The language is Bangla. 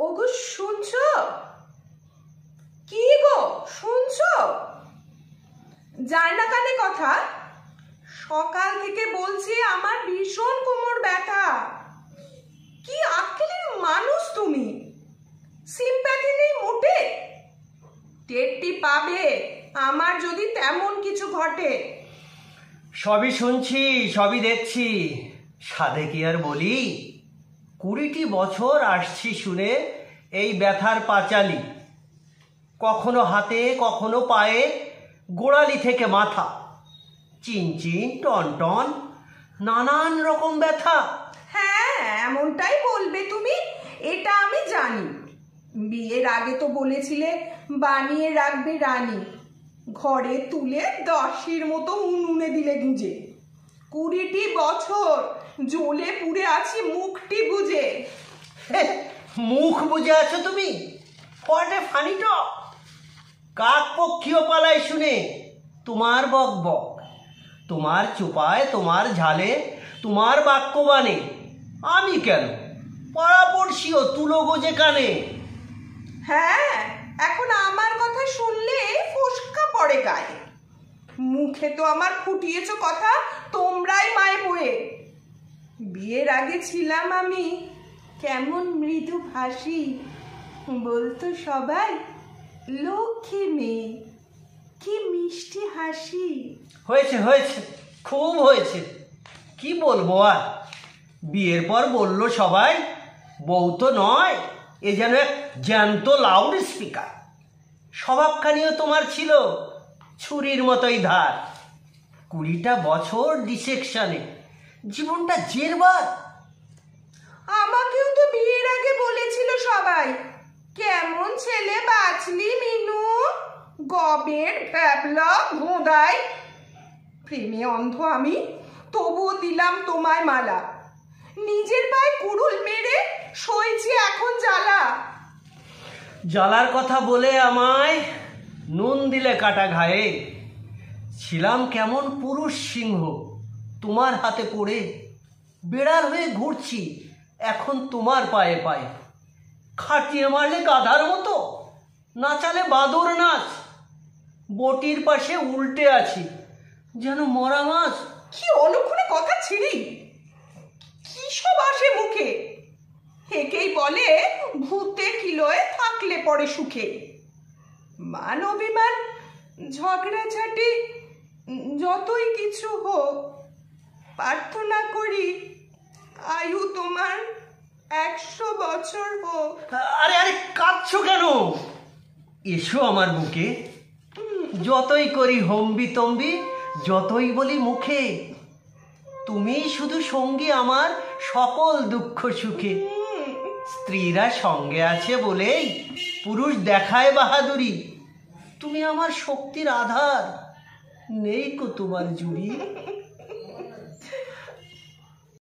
ওগো শুনছো? কি গো শুনছো? যায় না কানে কথা? সকাল থেকে বলছি আমার ভীষণ কোমর ব্যথা। কি আক্কেলের মানুষ তুমি, সিম্প্যাথি নেই মোটে। টেরটি পাবে আমার যদি তেমন কিছু ঘটে। সবই শুনছি, সবই দেখছি, সাধে কি আর বলি। 20টি বছর আসছি শুনে এই ব্যথার পাঁচালি, কখনো হাতে কখনো পায়ে, গোড়ালি থেকে মাথা, চিনচিন টন টন, নানান রকম ব্যথা। হ্যাঁ এমনটাই বলবে তুমি, এটা আমি জানি। বিয়ের আগে তো বলেছিলে বানিয়ে রাখবে রানী, ঘরে তুলে 10র মতো উনুনে দিলে গুঁজে। 20টি বছর জ্বলে পুড়ে আছি মুখটি বুঝে। মুখ বুঝে আছো তুমি? হোয়াট এ ফানি টক। কাক পক্ষীয় পালায় শুনে তোমার বক বক, তোমার চোপায়, তোমার ঝালে, তোমার বাক্যবাণে আমি কেন পড়াপড়শিও তুলো গোজে কানে। হ্যাঁ এখন আমার কথা শুনলে ফোসকা পড়ে গায়ে। মুখে তো আমার ফুটিয়েছ কথা তোমরাই মায়ে বয়ে। বিয়ের আগে ছিলাম আমি কেমন মৃদু ভাষী, বলতো সবাই লক্ষ্মী মেয়ে, কি মিষ্টি হাসি। হয়েছে হয়েছে, খুব হয়েছে, কি বলবো আর। বিয়ের পর বলল সবাই বউ তো নয়, এ যেন এক জ্যান্ত লাউড স্পিকার। স্বভাবখানিও তোমার ছিল ছুরির মতোই ধার। 20টা বছর ডিসেকশনে, জীবনটা জেরবার। আমাকেও তো বিয়ের আগে বলেছিল সবাই, কেমন ছেলে বাঁচলি মিনু, গবের ভ্যাবলা ভোঁদাই। প্রেমে অন্ধ আমি, তবুও দিলাম তোমায় মালা। নিজের পায়ে কুড়ুল মেরে সইছি এখন জ্বালা। জ্বালার কথা বলে আমায় নুন দিলে কাটা ঘায়ে। ছিলাম কেমন পুরুষ সিংহ তোমার হাতে পড়ে, বেড়াল হয়ে ঘুরছি এখন তোমার পায়ে পায়ে। খাটিয়ে মারলে গাধার মতো, নাচালে বাদর নাচ, বটির পাশে উল্টে আছি যেন মরা মাছ। কি অলক্ষণে কথা ছিড়ি, কি সব আসে মুখে। একেই বলে ভূতে কিলোয় থাকলে পরে সুখে। মান অভিমান ঝগড়াঝাটি যতই কিছু হোক, প্রার্থনা করি আয়ু তোমার 100 বছর হোক। আরে আরে কাঁদছো কেন? এসো আমার বুকে। যতই করি হম্বি তম্বি, যতই বলি মুখে, তুমি শুধু সঙ্গী আমার সকল দুঃখ সুখে। স্ত্রীরা সঙ্গে আছে বলেই পুরুষ দেখায় বাহাদুরি, তুমি আমার শক্তির আধার, নেই কো তোমার জুড়ি।